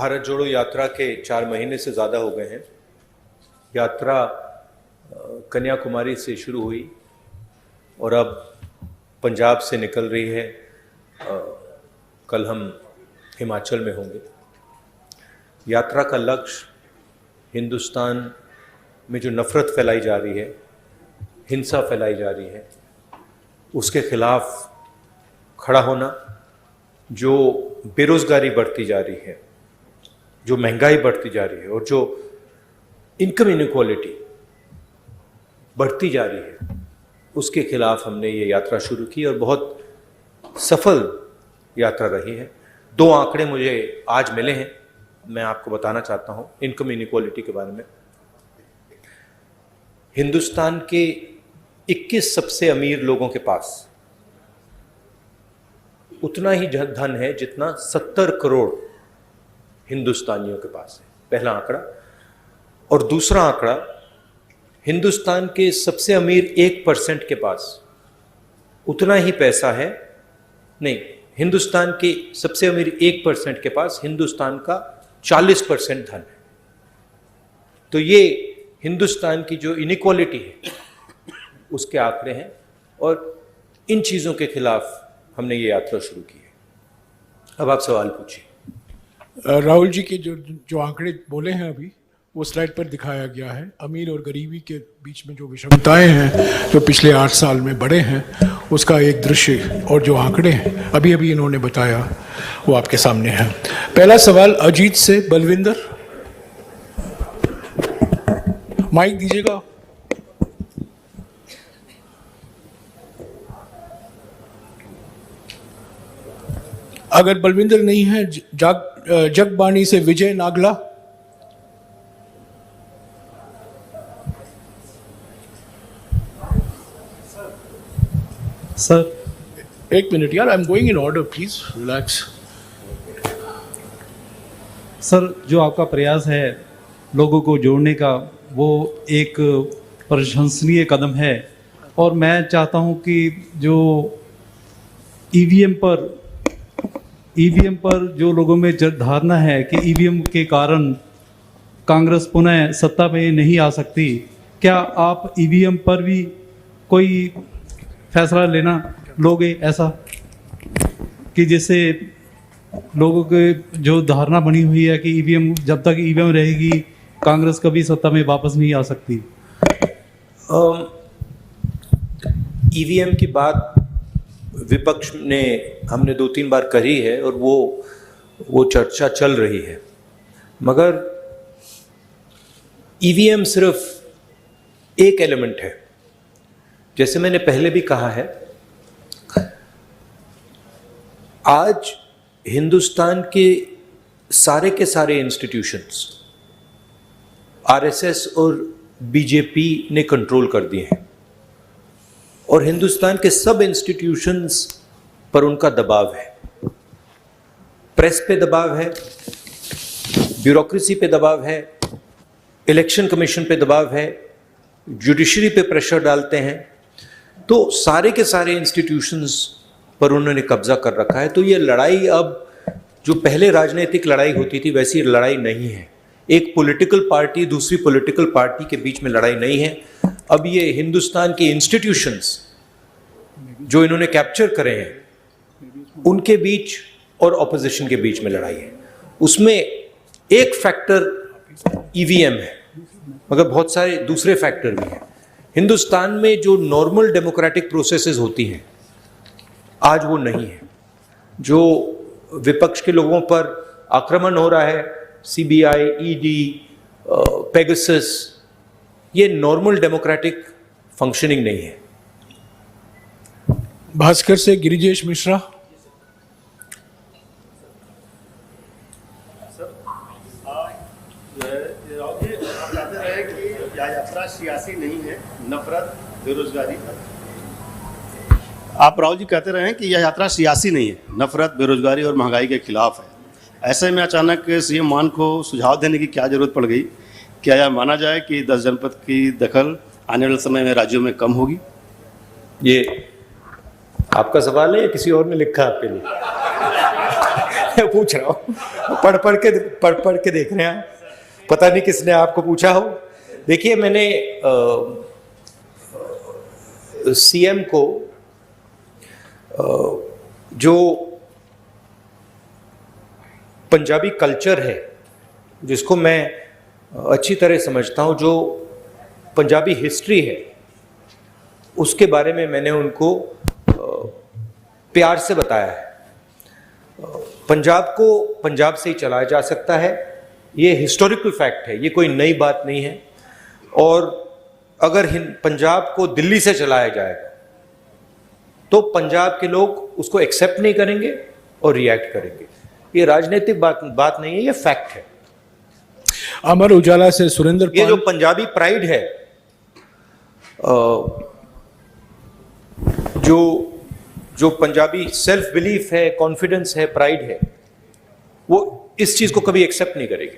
भारत जोड़ो यात्रा के 4 महीने से ज़्यादा हो गए हैं। यात्रा कन्याकुमारी से शुरू हुई और अब पंजाब से निकल रही है। कल हम हिमाचल में होंगे। यात्रा का लक्ष्य हिंदुस्तान में जो नफ़रत फैलाई जा रही है, हिंसा फैलाई जा रही है, उसके खिलाफ खड़ा होना। जो बेरोज़गारी बढ़ती जा रही है, जो महंगाई बढ़ती जा रही है और जो इनकम इनइक्वालिटी बढ़ती जा रही है, उसके खिलाफ हमने ये यात्रा शुरू की और बहुत सफल यात्रा रही है। 2 आंकड़े मुझे आज मिले हैं, मैं आपको बताना चाहता हूँ इनकम इनइक्वालिटी के बारे में। हिंदुस्तान के 21 सबसे अमीर लोगों के पास उतना ही धन है जितना 70 करोड़ हिंदुस्तानियों के पास है, पहला आंकड़ा। और दूसरा आंकड़ा, हिंदुस्तान के सबसे अमीर 1% के पास उतना ही पैसा है, नहीं, हिंदुस्तान के सबसे अमीर 1% के पास हिंदुस्तान का 40% धन है। तो ये हिंदुस्तान की जो इनइक्वालिटी है उसके आंकड़े हैं और इन चीज़ों के खिलाफ हमने ये यात्रा शुरू की है। अब आप सवाल पूछिए। राहुल जी के जो आंकड़े बोले हैं अभी, वो स्लाइड पर दिखाया गया है। अमीर और गरीबी के बीच में जो विषमताएं हैं जो पिछले 8 साल में बढ़े हैं, उसका एक दृश्य और जो आंकड़े हैं अभी अभी इन्होंने बताया, वो आपके सामने है। पहला सवाल अजीत से बलविंदर, माइक दीजिएगा। अगर बलविंदर नहीं है, जगबानी से विजय नागला। सर 1 मिनट यार, I am going in order, please relax. Sir, जो आपका प्रयास है लोगों को जोड़ने का, वो एक प्रशंसनीय कदम है और मैं चाहता हूं कि जो ईवीएम पर जो लोगों में धारणा है कि ईवीएम के कारण कांग्रेस पुनः सत्ता में नहीं आ सकती, क्या आप ईवीएम पर भी कोई फैसला लोगे ऐसा कि जिससे लोगों के जो धारणा बनी हुई है कि ईवीएम, जब तक ईवीएम रहेगी कांग्रेस कभी सत्ता में वापस नहीं आ सकती? ईवीएम की बात विपक्ष ने हमने 2-3 बार करी है और वो चर्चा चल रही है, मगर ईवीएम सिर्फ एक एलिमेंट है। जैसे मैंने पहले भी कहा है, आज हिंदुस्तान के सारे इंस्टीट्यूशंस आरएसएस और बीजेपी ने कंट्रोल कर दिए हैं और हिंदुस्तान के सब इंस्टीट्यूशंस पर उनका दबाव है। प्रेस पे दबाव है, ब्यूरोक्रेसी पे दबाव है, इलेक्शन कमीशन पे दबाव है, जुडिशरी पे प्रेशर डालते हैं। तो सारे के सारे इंस्टीट्यूशंस पर उन्होंने कब्जा कर रखा है। तो ये लड़ाई अब जो पहले राजनीतिक लड़ाई होती थी वैसी लड़ाई नहीं है। एक पॉलिटिकल पार्टी दूसरी पॉलिटिकल पार्टी के बीच में लड़ाई नहीं है। अब ये हिंदुस्तान के इंस्टीट्यूशंस जो इन्होंने कैप्चर करे हैं उनके बीच और ऑपोजिशन के बीच में लड़ाई है। उसमें एक फैक्टर ईवीएम है, मगर बहुत सारे दूसरे फैक्टर भी हैं। हिंदुस्तान में जो नॉर्मल डेमोक्रेटिक प्रोसेसेस होती हैं आज वो नहीं है। जो विपक्ष के लोगों पर आक्रमण हो रहा है, सीबीआई, ईडी, पेगासस, ये नॉर्मल डेमोक्रेटिक फंक्शनिंग नहीं है। भास्कर से गिरिजेश मिश्रा। यात्रा सियासी नहीं है, नफरत, बेरोजगारी। आप राहुल जी कहते रहे हैं कि यह यात्रा सियासी नहीं है, नफरत, बेरोजगारी और महंगाई के खिलाफ है। ऐसे में अचानक सीएम मान को सुझाव देने की क्या जरूरत पड़ गई? क्या यह माना जाए कि 10 जनपद की दखल आने वाले समय में राज्यों में कम होगी? ये आपका सवाल है या किसी और ने लिखा आपके लिए? मैं पूछ रहा हूँ, पढ़ के देख रहे हैं, पता नहीं किसने आपको पूछा हो। देखिए, मैंने सीएम को जो पंजाबी कल्चर है, जिसको मैं अच्छी तरह समझता हूँ, जो पंजाबी हिस्ट्री है, उसके बारे में मैंने उनको प्यार से बताया है। पंजाब को पंजाब से ही चलाया जा सकता है, ये हिस्टोरिकल फैक्ट है, ये कोई नई बात नहीं है। और अगर पंजाब को दिल्ली से चलाया जाएगा तो पंजाब के लोग उसको एक्सेप्ट नहीं करेंगे और रिएक्ट करेंगे। ये राजनीतिक बात नहीं है, ये फैक्ट है। अमर उजाला से सुरेंद्र ये पाल। जो पंजाबी प्राइड है, जो पंजाबी सेल्फ बिलीफ है, कॉन्फिडेंस है, प्राइड है, वो इस चीज को कभी एक्सेप्ट नहीं करेगी।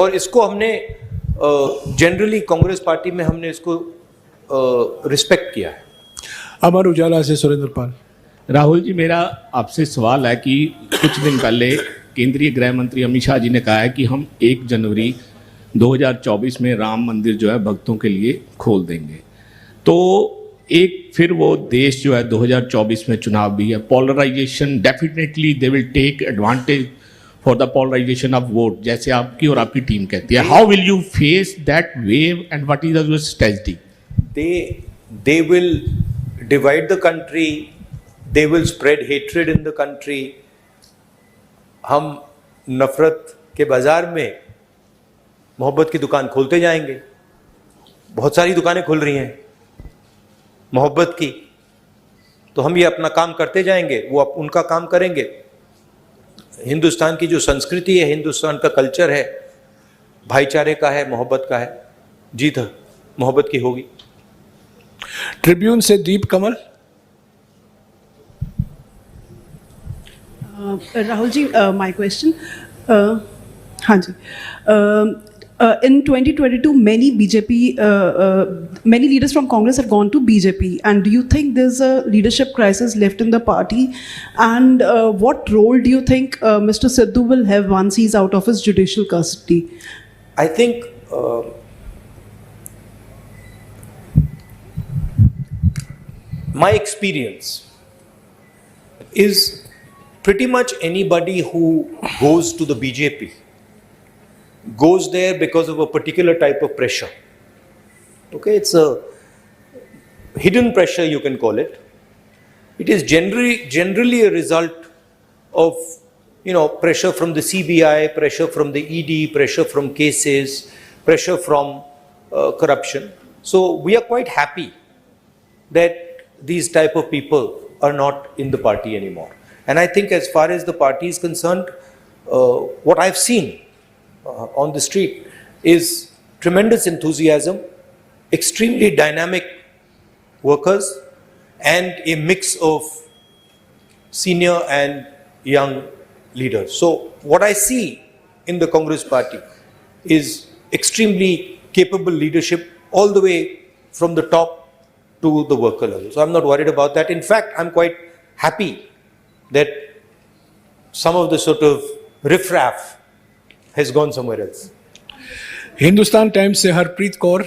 और इसको हमने जनरली कांग्रेस पार्टी में हमने इसको रिस्पेक्ट किया है। अमर उजाला से सुरेंद्र पाल। राहुल जी, मेरा आपसे सवाल है कि कुछ दिन पहले केंद्रीय गृह मंत्री अमित शाह जी ने कहा है कि हम 1 जनवरी 2024 में राम मंदिर जो है भक्तों के लिए खोल देंगे। तो एक फिर वो देश जो है 2024 में चुनाव भी है, polarisation, definitely they will take advantage for the polarisation of vote, जैसे आपकी और आपकी टीम कहती है। How will you face that wave and what is your strategy? They will divide the country, they will spread hatred in the country. हम नफरत के बाजार में मोहब्बत की दुकान खोलते जाएंगे। बहुत सारी दुकानें खुल रही हैं मोहब्बत की, तो हम ये अपना काम करते जाएंगे, वो उनका काम करेंगे। हिंदुस्तान की जो संस्कृति है, हिंदुस्तान का कल्चर है, भाईचारे का है, मोहब्बत का है, जीत मोहब्बत की होगी। ट्रिब्यून से दीप कमल। राहुल जी, माय क्वेश्चन, हाँ जी, in 2022 many BJP many leaders from Congress have gone to BJP, and do you think there's a leadership crisis left in the party, and what role do you think Mr. Sidhu will have once he's out of his judicial custody? I think my experience is pretty much anybody who goes to the BJP goes there because of a particular type of pressure. Okay, it's a hidden pressure, you can call it. It is generally a result of, pressure from the CBI, pressure from the ED, pressure from cases, pressure from corruption. So we are quite happy that these type of people are not in the party anymore. And I think as far as the party is concerned, what I've seen on the street is tremendous enthusiasm, extremely dynamic workers, and a mix of senior and young leaders. So what I see in the Congress party is extremely capable leadership all the way from the top to the worker level. So I'm not worried about that. In fact, I'm quite happy that some of the sort of riffraff has gone somewhere else. Hindustan Times से Harpreet Kaur.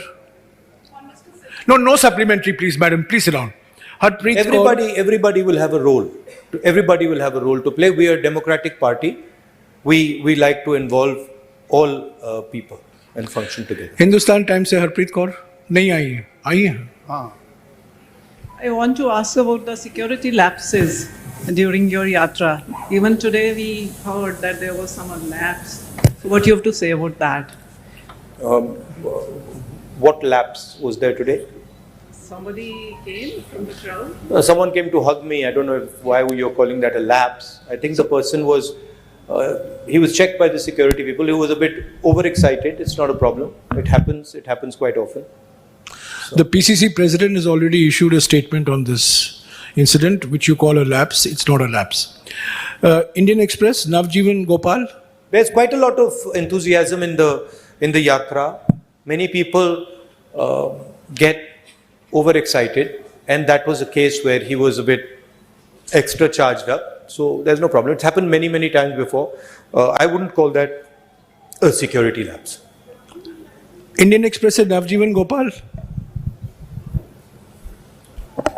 No supplementary, please, madam. Please sit down. Harpreet Everybody will have a role. Everybody will have a role to play. We are a democratic party. We like to involve all people and function together. Hindustan Times से हरप्रीत कौर नहीं आई है, आई है। हाँ। I want to ask about the security lapses during your yatra. Even today we heard that there was some lapse. So what you have to say about that? What lapse was there today? Somebody came from the crowd. Someone came to hug me. I don't know why you're calling that a lapse. I think the person was, he was checked by the security people. He was a bit overexcited. It's not a problem. It happens quite often. The PCC president has already issued a statement on this incident, which you call a lapse. It's not a lapse. Indian Express, Navjeevan Gopal. There's quite a lot of enthusiasm in the yatra. Many people get overexcited, and that was a case where he was a bit extra charged up. So there's no problem. It's happened many times before. I wouldn't call that a security lapse. Indian express से नवजीवन Gopal.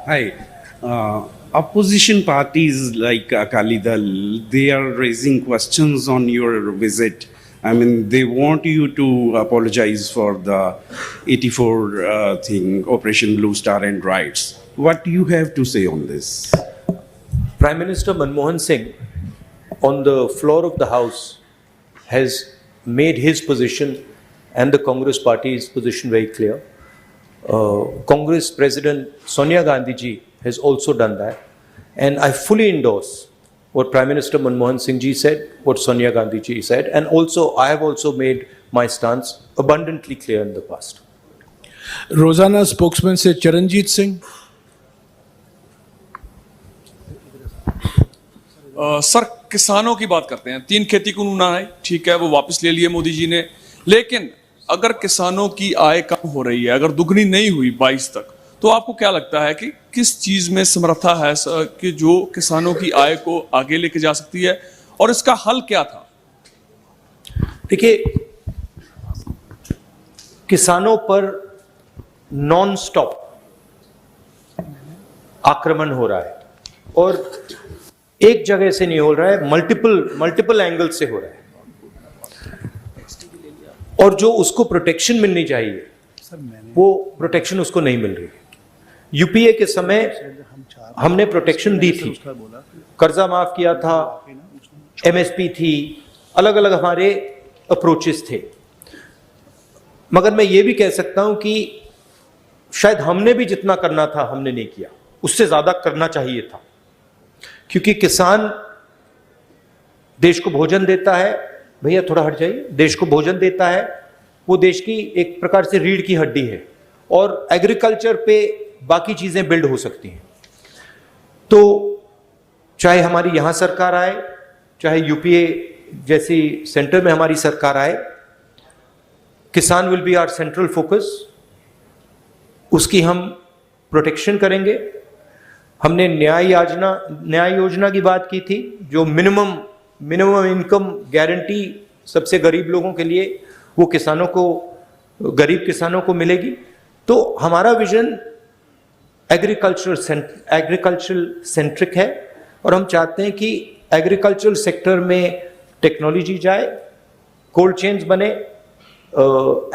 Hi. Opposition parties like Akali Dal, they are raising questions on your visit. I mean, they want you to apologize for the 84 thing, Operation Blue Star and riots. What do you have to say on this? Prime Minister Manmohan Singh, on the floor of the House, has made his position and the Congress Party's position very clear. Congress President Sonia Gandhi ji has also done that, and I fully endorse what Prime Minister Manmohan Singh ji said, what Sonia Gandhi ji said, and also I have also made my stance abundantly clear in the past. रोजाना spokesman से Charanjit Singh. Sir, किसानों की बात करते हैं. 3 खेती कानून आए, ठीक है, वो वापस ले लिए मोदी जी ने, लेकिन अगर किसानों की आय कम हो रही है, अगर दुगनी नहीं हुई 22 तक, तो आपको क्या लगता है कि किस चीज में समर्था है कि जो किसानों की आय को आगे लेके जा सकती है, और इसका हल क्या था? देखिए, किसानों पर नॉन स्टॉप आक्रमण हो रहा है, और एक जगह से नहीं हो रहा है, मल्टीपल एंगल से हो रहा है, और जो उसको प्रोटेक्शन मिलनी चाहिए वो प्रोटेक्शन उसको नहीं मिल रही है. यूपीए के समय हमने प्रोटेक्शन दी थी, कर्जा माफ किया था, एमएसपी थी, अलग अलग हमारे अप्रोचेस थे, मगर मैं ये भी कह सकता हूं कि शायद हमने भी जितना करना था हमने नहीं किया, उससे ज्यादा करना चाहिए था, क्योंकि किसान देश को भोजन देता है. भैया थोड़ा हट जाइए. देश को भोजन देता है, वो देश की एक प्रकार से रीढ़ की हड्डी है, और एग्रीकल्चर पे बाकी चीजें बिल्ड हो सकती हैं. तो चाहे हमारी यहां सरकार आए, चाहे यूपीए जैसी सेंटर में हमारी सरकार आए, किसान will be our central focus. उसकी हम प्रोटेक्शन करेंगे. हमने न्याय योजना की बात की थी, जो मिनिमम इनकम गारंटी सबसे गरीब लोगों के लिए, वो किसानों को, गरीब किसानों को मिलेगी. तो हमारा विजन एग्रीकल्चरल सेंट्रिक है, और हम चाहते हैं कि एग्रीकल्चरल सेक्टर में टेक्नोलॉजी जाए, कोल्ड चेन्स बने,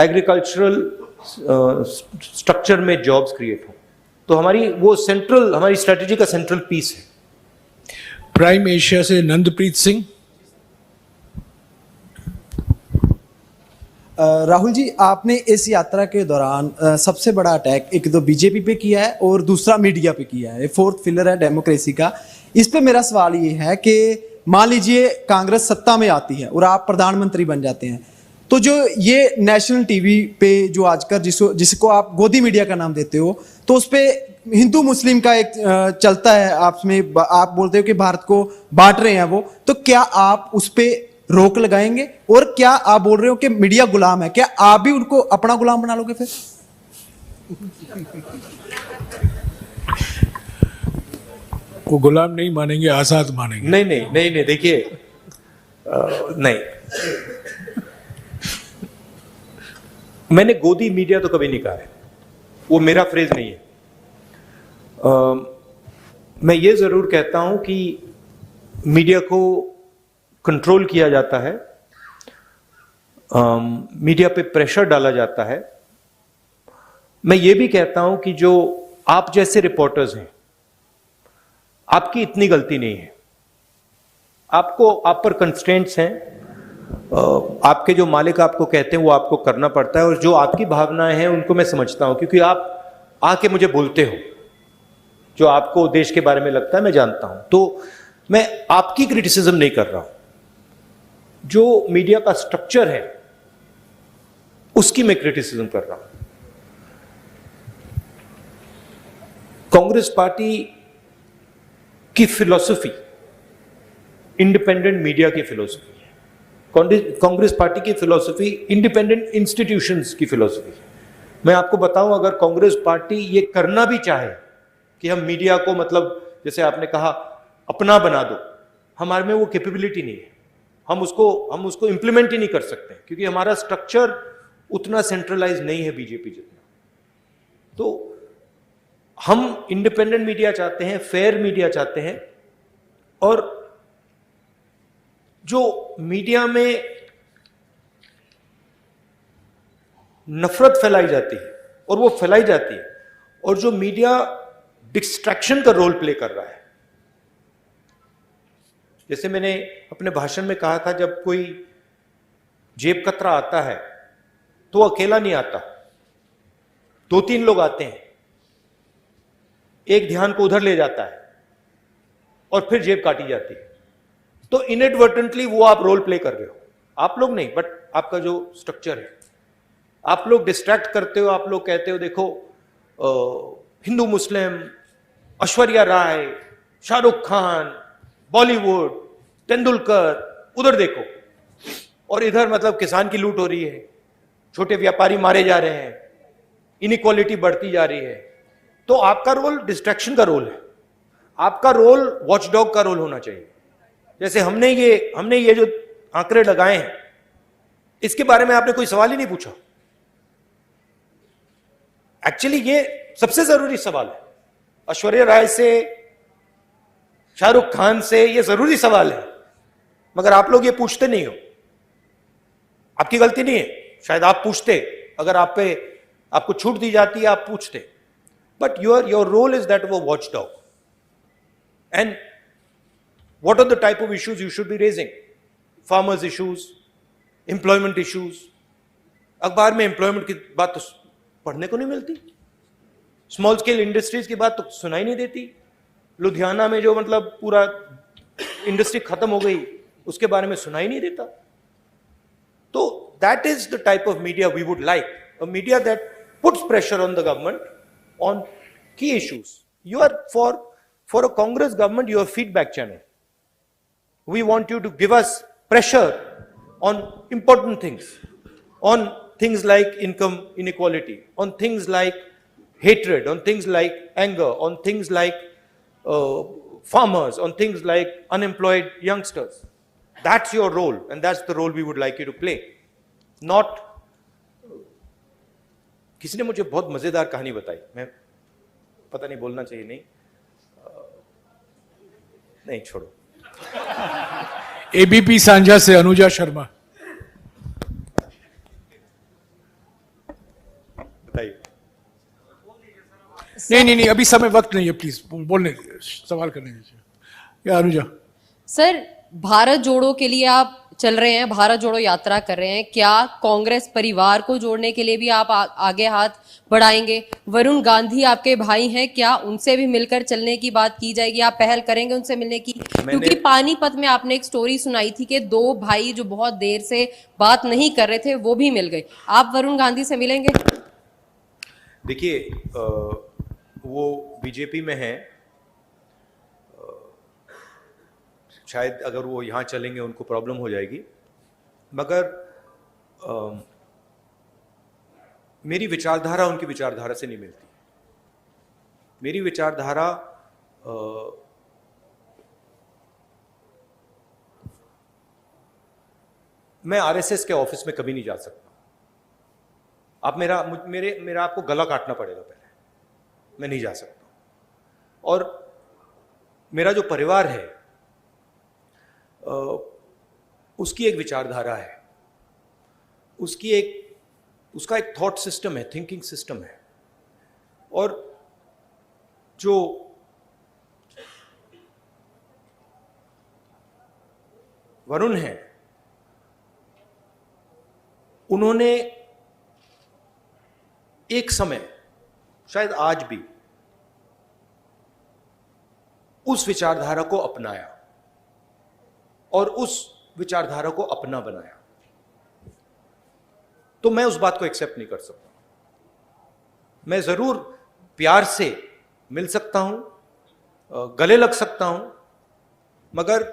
एग्रीकल्चरल स्ट्रक्चर में जॉब्स क्रिएट हो. तो हमारी स्ट्रेटेजी का सेंट्रल पीस है. प्राइम एशिया से नंदप्रीत सिंह. राहुल जी, आपने इस यात्रा के दौरान सबसे बड़ा अटैक एक तो बीजेपी पे किया है और दूसरा मीडिया पे किया है. फोर्थ पिलर है डेमोक्रेसी का. इस पे मेरा सवाल ये है कि मान लीजिए कांग्रेस सत्ता में आती है और आप प्रधानमंत्री बन जाते हैं, तो जो ये नेशनल टीवी पे जो आजकल जिसको आप गोदी मीडिया का नाम देते हो, तो उस पे हिंदू मुस्लिम का एक चलता है आपस में, आप बोलते हो कि भारत को बांट रहे हैं वो, तो क्या आप उस पे रोक लगाएंगे? और क्या आप बोल रहे हो कि मीडिया गुलाम है, क्या आप भी उनको अपना गुलाम बना लोगे फिर? वो गुलाम नहीं मानेंगे, आजाद मानेंगे. नहीं, देखिए, नहीं, मैंने गोदी मीडिया तो कभी नहीं कहा है, वो मेरा फ्रेज नहीं है. मैं ये जरूर कहता हूं कि मीडिया को कंट्रोल किया जाता है, मीडिया पे प्रेशर डाला जाता है. मैं ये भी कहता हूं कि जो आप जैसे रिपोर्टर्स हैं, आपकी इतनी गलती नहीं है. आप पर कंस्ट्रेंट्स हैं, आपके जो मालिक आपको कहते हैं वो आपको करना पड़ता है, और जो आपकी भावनाएं हैं उनको मैं समझता हूं, क्योंकि आप आके मुझे बोलते हो, जो आपको देश के बारे में लगता है मैं जानता हूं. तो मैं आपकी क्रिटिसिज्म नहीं कर रहा हूं, जो मीडिया का स्ट्रक्चर है उसकी मैं क्रिटिसिज्म कर रहा हूं. कांग्रेस पार्टी की फिलॉसफी इंडिपेंडेंट मीडिया की फिलॉसफी है. कांग्रेस पार्टी की फिलॉसफी इंडिपेंडेंट इंस्टीट्यूशंस की फिलॉसफी है. मैं आपको बताऊं, अगर कांग्रेस पार्टी ये करना भी चाहे कि हम मीडिया को, मतलब जैसे आपने कहा, अपना बना दो, हमारे में वो कैपेबिलिटी नहीं है, हम उसको इंप्लीमेंट ही नहीं कर सकते क्योंकि हमारा स्ट्रक्चर उतना सेंट्रलाइज नहीं है बीजेपी जितना। तो हम इंडिपेंडेंट मीडिया चाहते हैं, फेयर मीडिया चाहते हैं, और जो मीडिया में नफरत फैलाई जाती है और वो फैलाई जाती है, और जो मीडिया डिस्ट्रैक्शन का रोल प्ले कर रहा है, जैसे मैंने अपने भाषण में कहा था, जब कोई जेब कतरा आता है तो वो अकेला नहीं आता, 2-3 लोग आते हैं, एक ध्यान को उधर ले जाता है और फिर जेब काटी जाती है। तो इनएडवर्टेंटली वो आप रोल प्ले कर रहे हो, आप लोग नहीं बट आपका जो स्ट्रक्चर है, आप लोग डिस्ट्रैक्ट करते हो। आप लोग कहते हो देखो हिंदू मुस्लिम, ऐश्वर्या राय, शाहरुख खान, बॉलीवुड, तेंदुलकर, उधर देखो, और इधर मतलब किसान की लूट हो रही है, छोटे व्यापारी मारे जा रहे हैं, इनइक्वालिटी बढ़ती जा रही है। तो आपका रोल डिस्ट्रैक्शन का रोल है, आपका रोल वॉचडॉग का रोल होना चाहिए। जैसे हमने ये जो आंकड़े लगाए हैं, इसके बारे में आपने कोई सवाल ही नहीं पूछा। एक्चुअली ये सबसे जरूरी सवाल है, ऐश्वर्या राय से, शाहरुख खान से, ये जरूरी सवाल है, मगर आप लोग ये पूछते नहीं हो। आपकी गलती नहीं है, शायद आप पूछते, अगर आपको छूट दी जाती है आप पूछते, but your role is that वो watch dog. And what are the type of issues you should be raising? Farmers issues, employment issues. अखबार में employment की बात तो पढ़ने को नहीं मिलती, स्मॉल स्केल इंडस्ट्रीज की बात तो सुनाई नहीं देती। लुधियाना में जो मतलब पूरा इंडस्ट्री खत्म हो गई, उसके बारे में सुनाई नहीं देता। तो that is the type of media we would like, a media that puts pressure on the government on key issues. You are for a Congress government, you are a feedback channel. We want you to give us pressure on important things, on things like income inequality, on things like hatred, on things like anger, on things like farmers, on things like unemployed youngsters. That's your role, and that's the role we would like you to play. Not किसी ने मुझे बहुत मजेदार कहानी बताई, मैं पता नहीं बोलना चाहिए, नहीं छोड़ो। एबीपी सांझा से अनुजा शर्मा। बताइए। नहीं, अभी समय वक्त नहीं है, प्लीज बोलने दीजिए, सवाल करने दीजिए। या अनुजा। सर, भारत जोड़ो के लिए आप चल रहे हैं, भारत जोड़ो यात्रा कर रहे हैं, क्या कांग्रेस परिवार को जोड़ने के लिए भी आप आगे हाथ बढ़ाएंगे? वरुण गांधी आपके भाई हैं, क्या उनसे भी मिलकर चलने की बात की जाएगी? आप पहल करेंगे उनसे मिलने की? क्योंकि पानीपत में आपने एक स्टोरी सुनाई थी कि 2 भाई जो बहुत देर से बात नहीं कर रहे थे वो भी मिल गए। आप वरुण गांधी से मिलेंगे? देखिए, वो बीजेपी में है, शायद अगर वो यहाँ चलेंगे उनको प्रॉब्लम हो जाएगी, मगर मेरी विचारधारा उनकी विचारधारा से नहीं मिलती। मेरी विचारधारा मैं आरएसएस के ऑफिस में कभी नहीं जा सकता। आप मेरा आपको गला काटना पड़ेगा पहले, मैं नहीं जा सकता। और मेरा जो परिवार है उसकी एक विचारधारा है, उसका एक थॉट सिस्टम है, थिंकिंग सिस्टम है, और जो वरुण है उन्होंने एक समय, शायद आज भी, उस विचारधारा को अपनाया और उस विचारधारा को अपना बनाया। तो मैं उस बात को एक्सेप्ट नहीं कर सकता। मैं जरूर प्यार से मिल सकता हूं, गले लग सकता हूं, मगर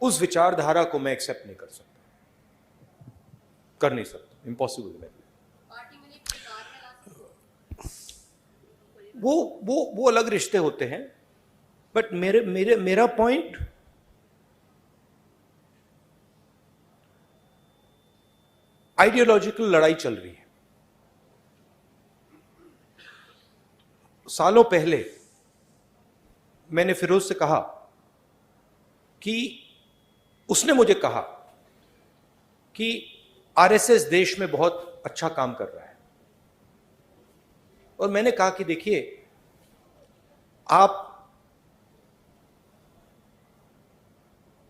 उस विचारधारा को मैं एक्सेप्ट नहीं कर सकता, कर नहीं सकता, इम्पॉसिबल है। वो अलग रिश्ते होते हैं। बट मेरा पॉइंट आइडियोलॉजिकल लड़ाई चल रही है। सालों पहले मैंने फिरोज से कहा कि उसने मुझे कहा कि आरएसएस देश में बहुत अच्छा काम कर रहा है, और मैंने कहा कि देखिए, आप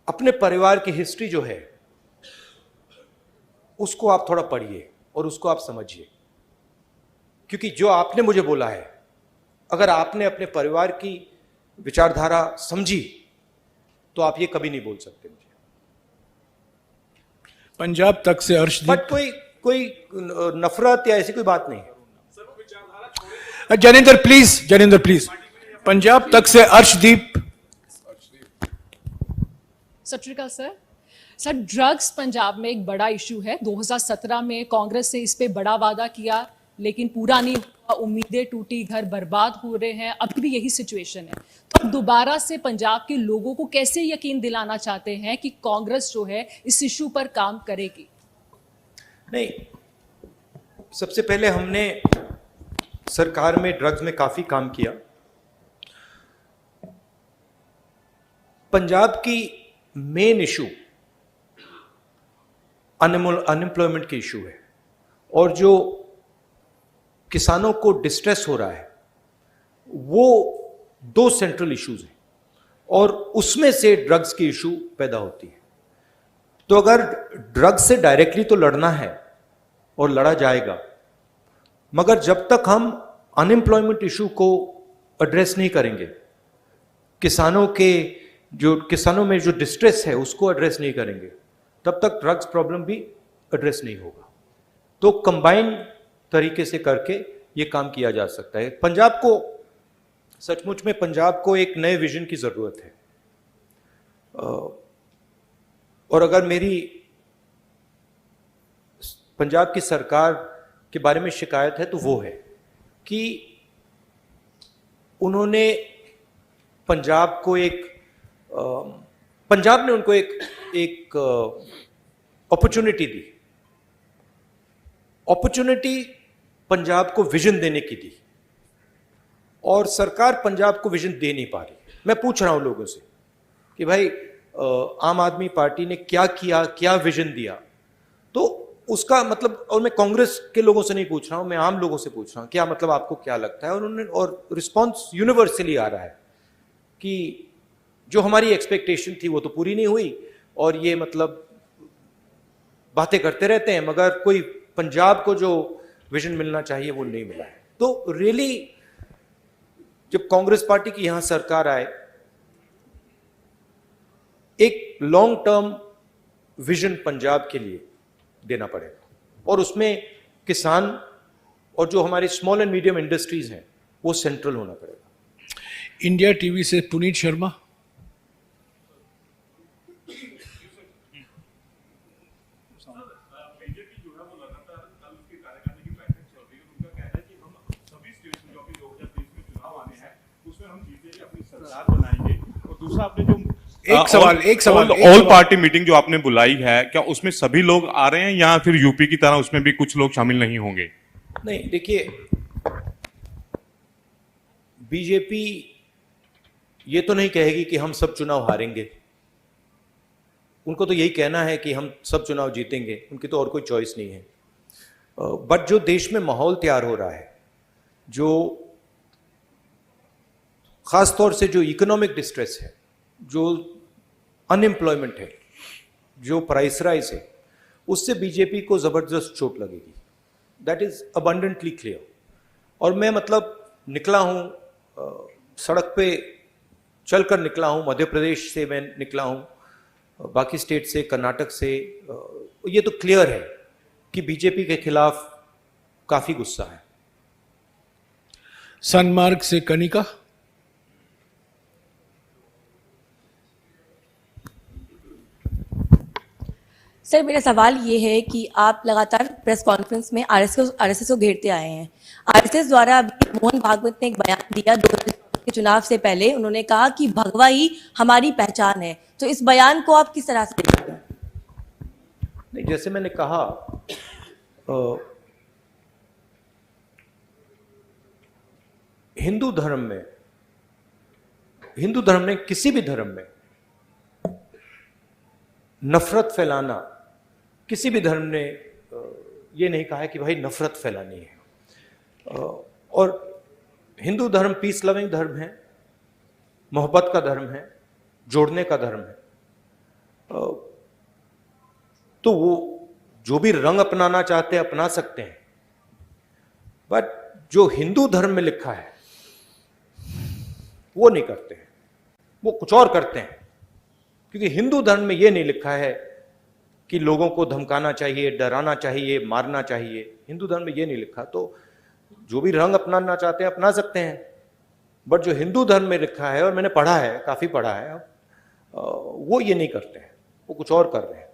अपने परिवार की हिस्ट्री जो है उसको आप थोड़ा पढ़िए और उसको आप समझिए, क्योंकि जो आपने मुझे बोला है, अगर आपने अपने परिवार की विचारधारा समझी तो आप ये कभी नहीं बोल सकते मुझे। पंजाब तक से अर्शदीप, बट कोई नफरत या ऐसी कोई बात नहीं है। जनेंद्र प्लीज, पंजाब तक से अर्शदीप। सत श्री अकाल सर, ड्रग्स पंजाब में एक बड़ा इशू है। 2017 में कांग्रेस ने इस पे बड़ा वादा किया लेकिन पूरा नहीं हुआ, उम्मीदें टूटी, घर बर्बाद हो रहे हैं, अभी भी यही सिचुएशन है। तो अब दोबारा से पंजाब के लोगों को कैसे यकीन दिलाना चाहते हैं कि कांग्रेस जो है इस इशू पर काम करेगी? नहीं, सबसे पहले हमने सरकार में ड्रग्स में काफी काम किया। पंजाब की मेन इशू अनएम्प्लॉयमेंट की इशू है, और जो किसानों को डिस्ट्रेस हो रहा है वो 2 सेंट्रल इश्यूज हैं, और उसमें से ड्रग्स की इशू पैदा होती है। तो अगर ड्रग्स से डायरेक्टली तो लड़ना है और लड़ा जाएगा, मगर जब तक हम अनएम्प्लॉयमेंट इशू को एड्रेस नहीं करेंगे, किसानों में जो डिस्ट्रेस है उसको एड्रेस नहीं करेंगे, तब तक ड्रग्स प्रॉब्लम भी एड्रेस नहीं होगा। तो कंबाइंड तरीके से करके ये काम किया जा सकता है। सचमुच में पंजाब को एक नए विजन की जरूरत है, और अगर मेरी पंजाब की सरकार के बारे में शिकायत है तो वो है कि उन्होंने पंजाब ने उनको एक अपॉर्चुनिटी दी। अपॉर्चुनिटी पंजाब को विजन देने की दी, और सरकार पंजाब को विजन दे नहीं पा रही। मैं पूछ रहा हूं लोगों से कि भाई, आम आदमी पार्टी ने क्या किया, क्या विजन दिया? तो उसका मतलब, और मैं कांग्रेस के लोगों से नहीं पूछ रहा हूं, मैं आम लोगों से पूछ रहा हूं, क्या मतलब आपको क्या लगता है? और रिस्पॉन्स यूनिवर्सली आ रहा है कि जो हमारी एक्सपेक्टेशन थी वो तो पूरी नहीं हुई, और ये मतलब बातें करते रहते हैं, मगर कोई पंजाब को जो विजन मिलना चाहिए वो नहीं मिला है। तो रियली जब कांग्रेस पार्टी की यहां सरकार आए, एक लॉन्ग टर्म विजन पंजाब के लिए देना पड़ेगा, और उसमें किसान और जो हमारे स्मॉल एंड मीडियम इंडस्ट्रीज हैं वो सेंट्रल होना पड़ेगा। इंडिया टीवी से पुनीत शर्मा। एक सवाल ऑल पार्टी मीटिंग जो आपने बुलाई है, क्या उसमें सभी लोग आ रहे हैं या फिर यूपी की तरह उसमें भी कुछ लोग शामिल नहीं होंगे? नहीं, देखिए, बीजेपी ये तो नहीं कहेगी कि हम सब चुनाव हारेंगे। उनको तो यही कहना है कि हम सब चुनाव जीतेंगे, उनकी तो और कोई चॉइस नहीं है। बट जो देश में माहौल तैयार हो रहा है, जो खास तौर से जो इकोनॉमिक डिस्ट्रेस है, जो अनएम्प्लॉयमेंट है, जो प्राइस राइज है, उससे बीजेपी को जबरदस्त चोट लगेगी। That is abundantly clear. और मैं मतलब निकला हूं, सड़क पे चलकर निकला हूं, मध्य प्रदेश से मैं निकला हूं, बाकी स्टेट से, कर्नाटक से, ये तो क्लियर है कि बीजेपी के खिलाफ काफी गुस्सा है। सनमार्ग से कनिका। सर, मेरा सवाल ये है कि आप लगातार प्रेस कॉन्फ्रेंस में आरएसएस को घेरते आए हैं। आरएसएस द्वारा अभी मोहन भागवत ने एक बयान दिया 2024 के चुनाव से पहले, उन्होंने कहा कि भगवा ही हमारी पहचान है, तो इस बयान को आप किस तरह से देखते हैं? नहीं, जैसे मैंने कहा हिंदू धर्म में किसी भी धर्म में नफरत फैलाना, किसी भी धर्म ने ये नहीं कहा है कि भाई नफरत फैलानी है। और हिंदू धर्म पीस लविंग धर्म है, मोहब्बत का धर्म है, जोड़ने का धर्म है। तो वो जो भी रंग अपनाना चाहते हैं अपना सकते हैं, बट जो हिंदू धर्म में लिखा है वो नहीं करते हैं, वो कुछ और करते हैं। क्योंकि हिंदू धर्म में ये नहीं लिखा है कि लोगों को धमकाना चाहिए, डराना चाहिए, मारना चाहिए। हिंदू धर्म में ये नहीं लिखा। तो जो भी रंग अपनाना चाहते हैं अपना सकते हैं, बट जो हिंदू धर्म में लिखा है, और मैंने पढ़ा है, काफी पढ़ा है, वो ये नहीं करते हैं, वो कुछ और कर रहे हैं।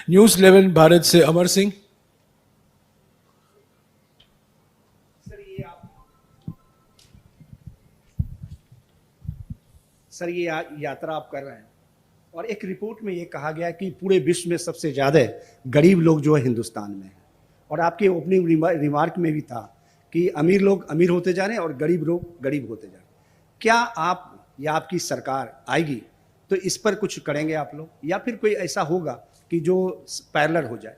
न्यूज़ 11 भारत से अमर सिंह। सर, ये यात्रा आप कर रहे हैं और एक रिपोर्ट में ये कहा गया कि पूरे विश्व में सबसे ज़्यादा गरीब लोग जो है हिंदुस्तान में हैं, और आपके ओपनिंग रिमार्क में भी था कि अमीर लोग अमीर होते जा रहे हैं और गरीब लोग गरीब होते जा रहे हैं। क्या आप या आपकी सरकार आएगी तो इस पर कुछ करेंगे आप लोग, या फिर कोई ऐसा होगा कि जो पैरेलल हो जाए?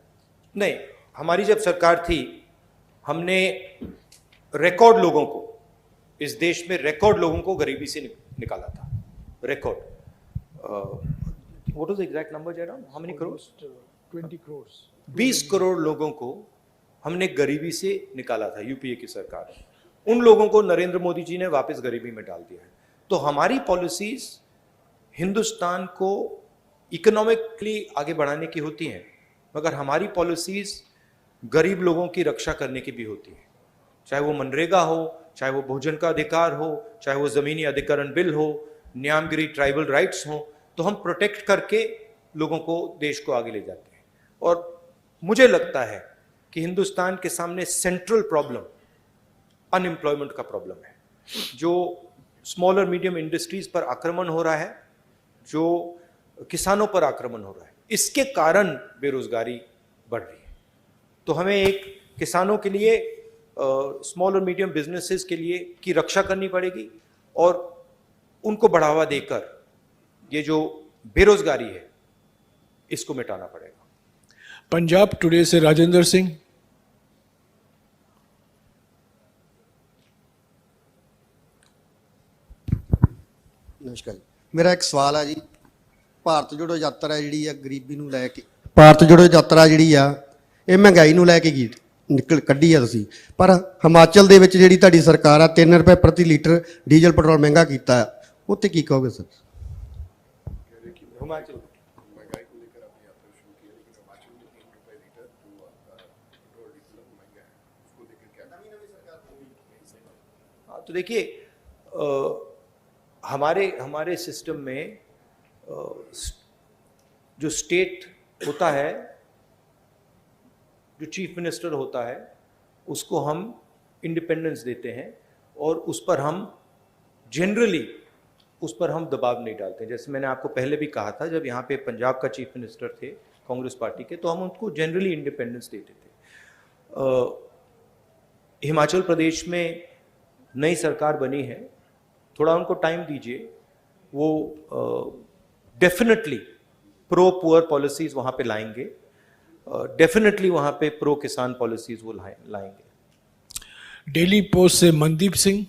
नहीं, हमारी जब सरकार थी हमने रिकॉर्ड लोगों को, इस देश में रिकॉर्ड लोगों को गरीबी से निकाला था। Record what was the exact number Jairam? How many crore? 20 crore. 20 crore लोगों को हमने गरीबी से निकाला था, यूपीए की सरकार ने। उन लोगों को नरेंद्र मोदी जी ने वापस गरीबी में डाल दिया है। तो हमारी पॉलिसीज हिंदुस्तान को इकोनॉमिकली आगे बढ़ाने की होती हैं, मगर हमारी पॉलिसीज गरीब लोगों की रक्षा करने की भी होती हैं। चाहे वो मनरेगा हो, चाहे वो भोजन का अधिकार हो, चाहे वो जमीनी अधिकरण बिल हो, न्यामगिरी ट्राइबल राइट्स हो, तो हम प्रोटेक्ट करके लोगों को, देश को आगे ले जाते हैं। और मुझे लगता है कि हिंदुस्तान के सामने सेंट्रल प्रॉब्लम अनएम्प्लॉयमेंट का प्रॉब्लम है। जो स्मॉल और मीडियम इंडस्ट्रीज पर आक्रमण हो रहा है, जो किसानों पर आक्रमण हो रहा है, इसके कारण बेरोजगारी बढ़ रही है। तो हमें एक किसानों के लिए, स्मॉल और मीडियम बिजनेसेस के लिए की रक्षा करनी पड़ेगी और उनको बढ़ावा देकर ये जो बेरोजगारी है इसको मिटाना पड़ेगा। पंजाब टुडे से राजेंद्र सिंह। नमस्कार, मेरा एक सवाल है जी। ਭਾਰਤ ਜੋੜੋ ਯਾਤਰਾ ਜਿਹੜੀ ਆ ਗਰੀਬੀ ਨੂੰ ਲੈ ਕੇ, ਭਾਰਤ ਜੋੜੋ ਯਾਤਰਾ ਜਿਹੜੀ ਆ ਇਹ ਮਹਿੰਗਾਈ ਨੂੰ ਲੈ ਕੇ ਕੱਢੀ ਆ ਤੁਸੀਂ, ਪਰ ਹਿਮਾਚਲ ਦੇ ਵਿੱਚ ਜਿਹੜੀ ਤੁਹਾਡੀ ਸਰਕਾਰ ਆ 3 ਰੁਪਏ ਪ੍ਰਤੀ ਲੀਟਰ ਡੀਜ਼ਲ ਪੈਟਰੋਲ ਮਹਿੰਗਾ ਕੀਤਾ ਆ, ਉੱਤੇ ਕੀ ਕਹੋਗੇ ਸਰ? हिमाचल तो देखिए, हमारे सिस्टम में जो स्टेट होता है, जो चीफ मिनिस्टर होता है, उसको हम इंडिपेंडेंस देते हैं और उस पर हम जनरली दबाव नहीं डालते हैं। जैसे मैंने आपको पहले भी कहा था, जब यहाँ पे पंजाब का चीफ मिनिस्टर थे कांग्रेस पार्टी के, तो हम उनको जनरली इंडिपेंडेंस देते थे। हिमाचल प्रदेश में नई सरकार बनी है, थोड़ा उनको टाइम दीजिए, वो डेफिनेटली प्रो पुअर पॉलिसीज वहाँ पे लाएंगे, डेफिनेटली वहाँ पे प्रो किसान पॉलिसीज वो लाएंगे। डेली पोस्ट से मनदीप सिंह।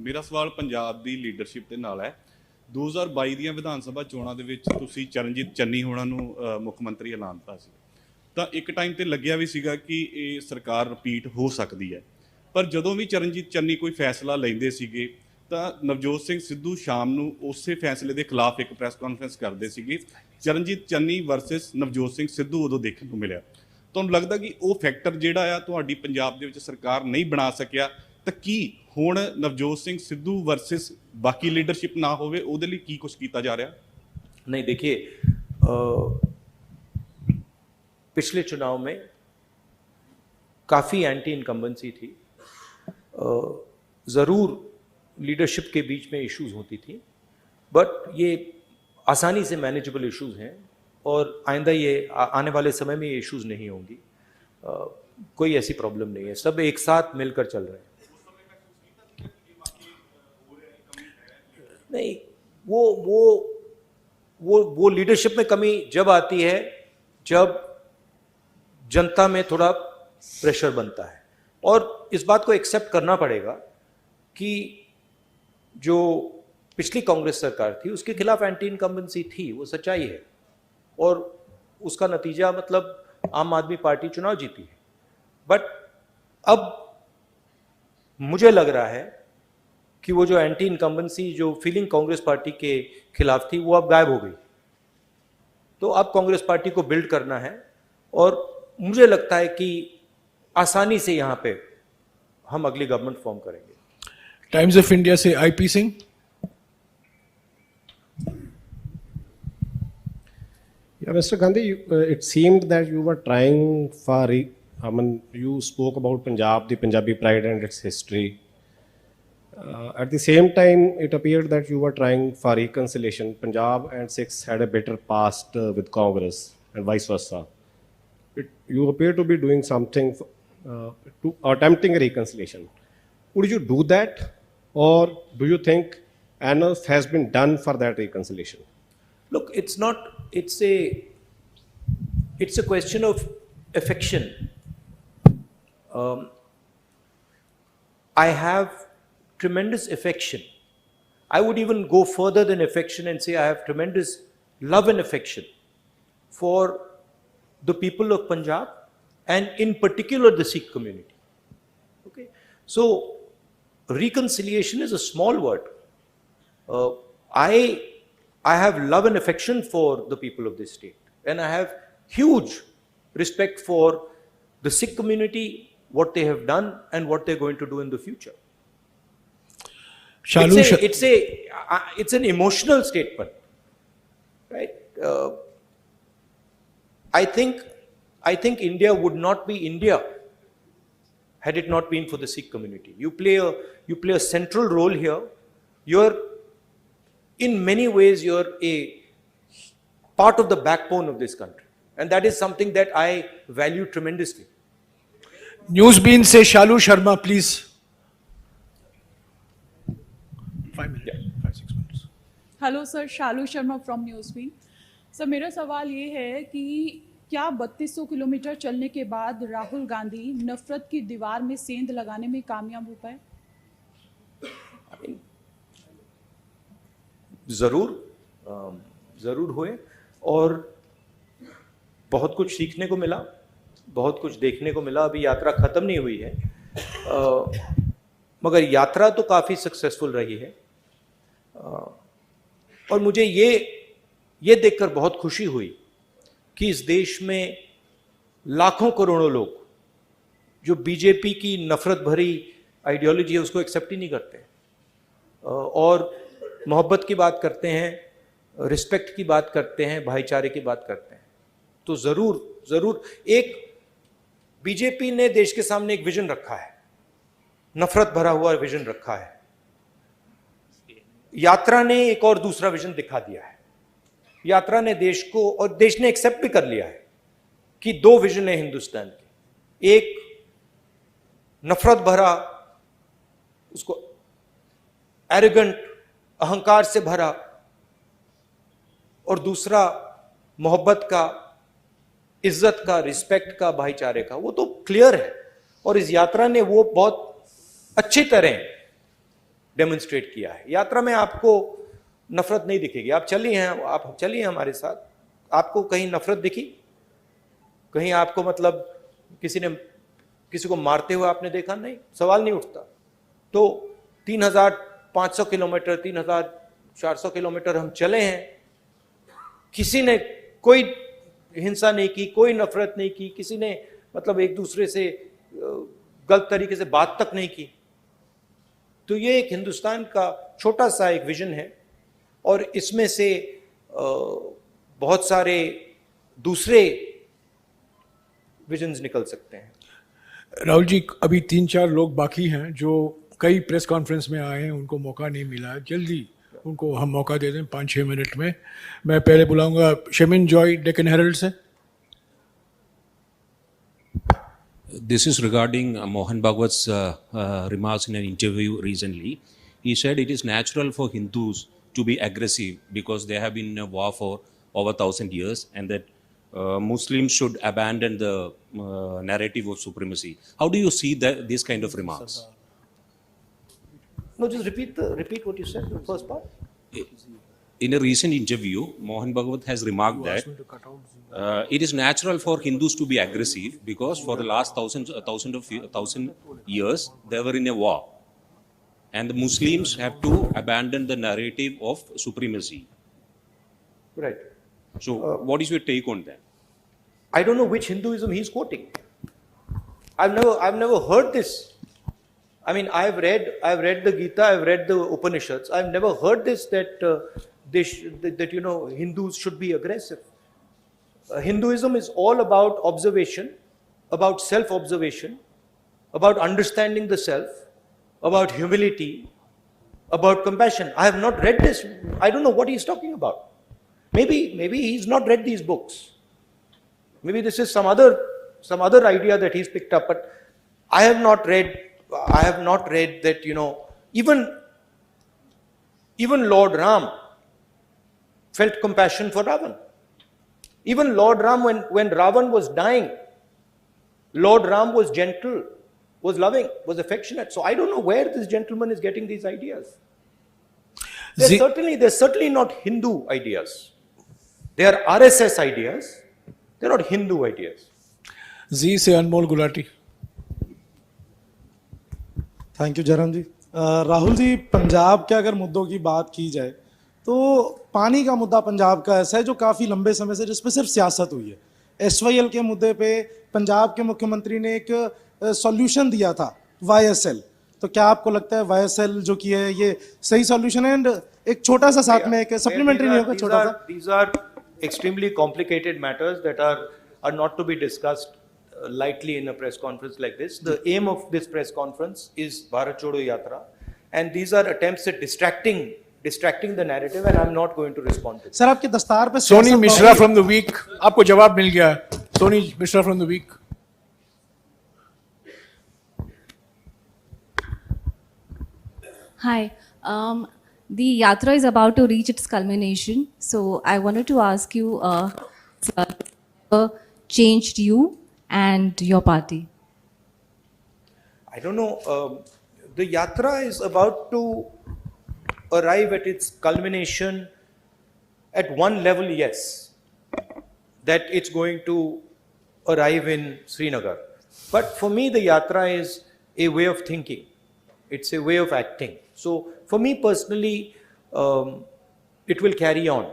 ਮੇਰਾ ਸਵਾਲ ਪੰਜਾਬ ਦੀ ਲੀਡਰਸ਼ਿਪ ਦੇ ਨਾਲ ਹੈ। 2022 ਦੀਆਂ ਵਿਧਾਨ ਸਭਾ ਚੋਣਾਂ ਦੇ ਵਿੱਚ ਤੁਸੀਂ ਚਰਨਜੀਤ ਚੰਨੀ ਹੋਣਾ ਨੂੰ ਮੁੱਖ ਮੰਤਰੀ ਐਲਾਨਤਾ ਸੀ, ਤਾਂ ਇੱਕ ਟਾਈਮ ਤੇ ਲੱਗਿਆ ਵੀ ਸੀਗਾ ਕਿ ਇਹ ਸਰਕਾਰ ਰਿਪੀਟ ਹੋ ਸਕਦੀ ਹੈ, ਪਰ ਜਦੋਂ ਵੀ ਚਰਨਜੀਤ ਚੰਨੀ ਕੋਈ ਫੈਸਲਾ ਲੈਂਦੇ ਸੀਗੇ ਤਾਂ ਨਵਜੋਤ ਸਿੰਘ ਸਿੱਧੂ ਸ਼ਾਮ ਨੂੰ ਉਸੇ ਫੈਸਲੇ ਦੇ ਖਿਲਾਫ ਇੱਕ ਪ੍ਰੈਸ ਕਾਨਫਰੰਸ ਕਰਦੇ ਸੀਗੇ। ਚਰਨਜੀਤ ਚੰਨੀ ਵਰਸਸ ਨਵਜੋਤ ਸਿੰਘ ਸਿੱਧੂ ਉਦੋਂ ਦੇਖਣ ਨੂੰ ਮਿਲਿਆ। ਤੁਹਾਨੂੰ ਲੱਗਦਾ ਕਿ ਉਹ ਫੈਕਟਰ ਜਿਹੜਾ ਆ ਤੁਹਾਡੀ ਪੰਜਾਬ ਦੇ ਵਿੱਚ ਸਰਕਾਰ ਨਹੀਂ ਬਣਾ ਸਕਿਆ, ਤਾਂ ਕੀ ਹੁਣ ਨਵਜੋਤ ਸਿੰਘ ਸਿੱਧੂ ਵਰਸਸ ਬਾਕੀ ਲੀਡਰਸ਼ਿਪ ਨਾ ਹੋਵੇ, ਉਹਦੇ ਲਈ ਕੀ ਕੁਝ ਕੀਤਾ ਜਾ ਰਿਹਾ? नहीं, देखिए, पिछले चुनाव में काफ़ी एंटी इनकम्बेंसी थी, ज़रूर लीडरशिप के बीच में इश्यूज होती थी, बट ये आसानी से मैनेजेबल इश्यूज हैं और आइंदा ये आने वाले समय में ये इश्यूज नहीं होंगी। कोई ऐसी प्रॉब्लम नहीं है, सब एक साथ मिलकर चल रहे हैं। नहीं, वो लीडरशिप में कमी जब आती है जब जनता में थोड़ा प्रेशर बनता है, और इस बात को एक्सेप्ट करना पड़ेगा कि जो पिछली कांग्रेस सरकार थी उसके खिलाफ एंटी इनकम्बेंसी थी, वो सच्चाई है, और उसका नतीजा मतलब आम आदमी पार्टी चुनाव जीती है। बट अब मुझे लग रहा है कि वो जो एंटी इनकम्बेंसी जो फीलिंग कांग्रेस पार्टी के खिलाफ थी वो अब गायब हो गई। तो अब कांग्रेस पार्टी को बिल्ड करना है, और मुझे लगता है कि आसानी से यहां पे हम अगली गवर्नमेंट फॉर्म करेंगे। टाइम्स ऑफ इंडिया से IP Singh. Yeah, Mr. Gandhi, it seemed that you were trying you spoke about Punjab, the Punjabi pride and its history. At the same time, it appeared that you were trying for reconciliation. Punjab and Sikhs had a bitter past with Congress and vice versa. You appear to be doing something to attempting a reconciliation. Would you do that, or do you think enough has been done for that reconciliation? Look, it's not. It's a question of affection. I have tremendous affection. I would even go further than affection and say I have tremendous love and affection for the people of Punjab, and in particular the Sikh community. Okay, so reconciliation is a small word. I have love and affection for the people of this state, and I have huge respect for the Sikh community, what they have done and what they're going to do in the future. It's an emotional statement, right? I think India would not be India had it not been for the Sikh community. You play a central role here. In many ways, you're a part of the backbone of this country. And that is something that I value tremendously. Newsbeam से Shalu Sharma, please. 5 minutes. Yeah. 5-6 minutes. Hello sir, Shalu Sharma from Newsbeam. Sir, मेरा सवाल ये है कि क्या 3200 kilometre चलने के बाद राहुल गांधी नफरत की दीवार में सेंध लगाने में कामयाब हो पाए? जरूर हुए, और बहुत कुछ सीखने को मिला, बहुत कुछ देखने को मिला। अभी यात्रा खत्म नहीं हुई है, मगर यात्रा तो काफी सक्सेसफुल रही है, और मुझे ये देखकर बहुत खुशी हुई कि इस देश में लाखों करोड़ों लोग जो बीजेपी की नफरत भरी आइडियोलॉजी है उसको एक्सेप्ट ही नहीं करते, और मोहब्बत की बात करते हैं, रिस्पेक्ट की बात करते हैं, भाईचारे की बात करते हैं। तो जरूर एक बीजेपी ने देश के सामने एक विजन रखा है, नफरत भरा हुआ विजन रखा है। यात्रा ने एक और दूसरा विजन दिखा दिया है। यात्रा ने देश को, और देश ने एक्सेप्ट भी कर लिया है कि दो विजन है हिंदुस्तान के, एक नफरत भरा, उसको एरोगेंट, अहंकार से भरा, और दूसरा मोहब्बत का, इज्जत का, रिस्पेक्ट का, भाईचारे का। वो तो क्लियर है, और इस यात्रा ने वो बहुत अच्छी तरह डेमोन्स्ट्रेट किया है। यात्रा में आपको नफरत नहीं दिखेगी। आप चलिए हमारे साथ, आपको कहीं नफरत दिखी? कहीं आपको मतलब किसी को मारते हुए आपने देखा? नहीं, सवाल नहीं उठता। तो 3500 किलोमीटर, 3400 किलोमीटर हम चले हैं, किसी ने कोई हिंसा नहीं की, कोई नफरत नहीं की, किसी ने मतलब एक दूसरे से गलत तरीके से बात तक नहीं की। तो ये एक हिंदुस्तान का छोटा सा एक विजन है, और इसमें से बहुत सारे दूसरे विजन्स निकल सकते हैं। राहुल जी, अभी 3-4 लोग बाकी हैं जो कई प्रेस कॉन्फ्रेंस में आए हैं, उनको मौका नहीं मिला है। जल्दी उनको हम मौका दे दें 5-6 मिनट में। मैं पहले बुलाऊंगा शमिन जॉय डेक्कन हेरल्ड से। This is regarding Mohan Bhagwat's remarks in an interview recently. He said it is natural for Hindus to be aggressive because they have been in a war for over 1,000 years, and that Muslims should abandon the narrative of supremacy. How do you see these kind of remarks? No, just repeat what you said, the first part. In a recent interview, Mohan Bhagwat has remarked that it is natural for Hindus to be aggressive because for the last thousand years they were in a war, and the Muslims have to abandon the narrative of supremacy. Right. So, what is your take on that? I don't know which Hinduism he's quoting. I've never heard this. I mean, I've read the Gita, I've read the Upanishads. I've never heard this that Hindus should be aggressive. Hinduism is all about observation, about self-observation, about understanding the self, about humility, about compassion. I have not read this. I don't know what he's talking about. Maybe he's not read these books. Maybe this is some other idea that he's picked up. But I have not read that, even Lord Ram felt compassion for Ravan. Even Lord Ram, when Ravan was dying, Lord Ram was gentle, was loving, was affectionate. So I don't know where this gentleman is getting these ideas. They're certainly not Hindu ideas. They are RSS ideas. They're not Hindu ideas. जी से अनमोल Gulati. Thank you Jairam जी। राहुल जी, पंजाब के अगर मुद्दों की बात की जाए तो पानी का मुद्दा पंजाब का ऐसा है जो काफ़ी लंबे समय से जिस पे सिर्फ सियासत हुई है। एसवाईएल के मुद्दे पे पंजाब के मुख्यमंत्री ने एक सॉल्यूशन दिया था, YSL। तो क्या आपको लगता है YSL जो की है ये सही सॉल्यूशन है? एंड एक छोटा सा साथ में एक सप्लीमेंट्री नहीं होगा छोटा सा? These are extremely complicated matters that are not to be discussed lightly in a press conference like this. The aim of this press conference is Bharat Jodo Yatra, and these are attempts at distracting the narrative, and I'm not going to respond to it. Sir, आपके दस्तार पे Soni Mishra from the Week, आपको जवाब मिल गया। Soni Mishra from the Week. Hi. The yatra is about to reach its culmination, so I wanted to ask you, changed you and your party? I don't know. The yatra is about to arrive at its culmination. At one level, yes, that it's going to arrive in Srinagar. But for me, the yatra is a way of thinking. It's a way of acting. So for me personally, it will carry on.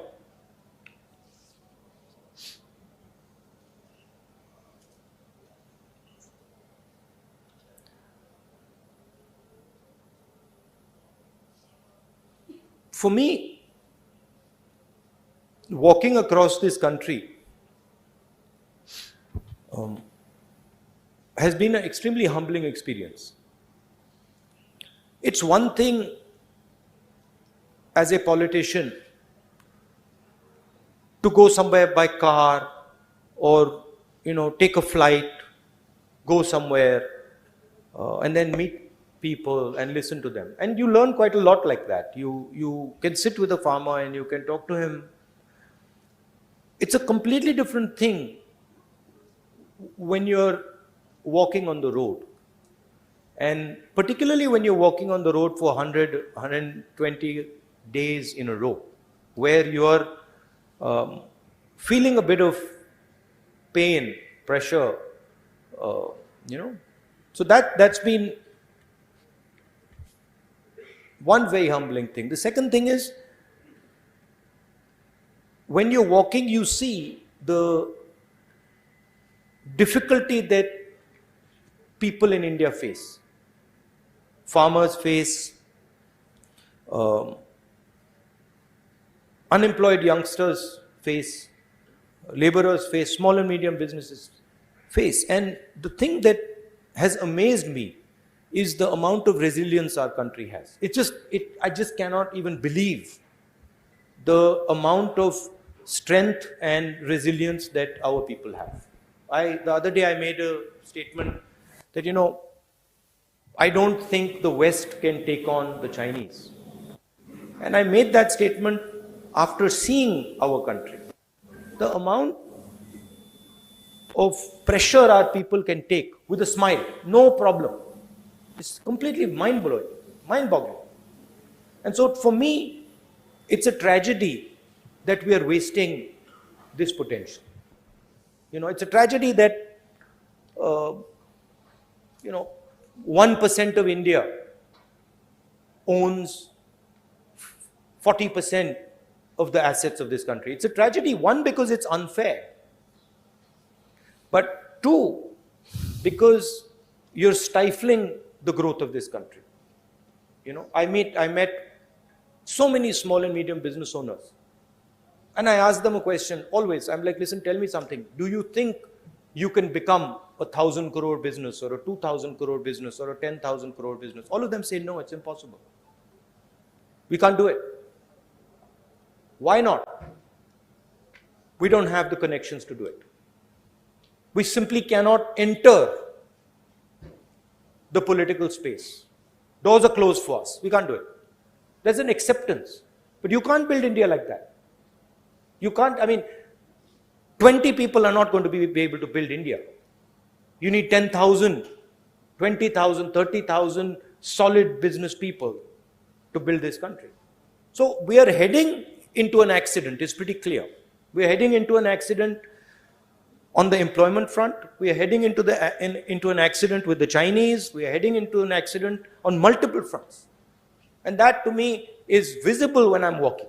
For me, walking across this country has been an extremely humbling experience. It's one thing as a politician to go somewhere by car or take a flight, go somewhere and then meet people and listen to them, and you learn quite a lot like that. You can sit with a farmer and you can talk to him. It's a completely different thing when you're walking on the road, and particularly when you're walking on the road for 120 days in a row, where you're feeling a bit of pain, pressure, so that's been one very humbling thing. The second thing is, when you're walking, you see the difficulty that people in India face. Farmers face, unemployed youngsters face, laborers face, small and medium businesses face. And the thing that has amazed me is the amount of resilience our country has. I just cannot even believe the amount of strength and resilience that our people have. The other day I made a statement that, I don't think the West can take on the Chinese. And I made that statement after seeing our country. The amount of pressure our people can take with a smile, no problem. It's completely mind-blowing, mind-boggling. And so for me, it's a tragedy that we are wasting this potential. It's a tragedy that, 1% of India owns 40% of the assets of this country. It's a tragedy, one, because it's unfair. But two, because you're stifling the growth of this country. I met so many small and medium business owners. And I ask them a question always. I'm like, listen, tell me something. Do you think you can become a 1,000 crore business or a 2,000 crore business or a 10,000 crore business? All of them say, no, it's impossible. We can't do it. Why not? We don't have the connections to do it. We simply cannot enter the political space. Doors are closed for us. We can't do it. There's an acceptance. But you can't build India like that. You can't, 20 people are not going to be able to build India. You need 10,000, 20,000, 30,000 solid business people to build this country. So we are heading into an accident. It's pretty clear. We are heading into an accident on the employment front. We are heading into an accident with the Chinese. We are heading into an accident on multiple fronts. And that to me is visible when I'm walking.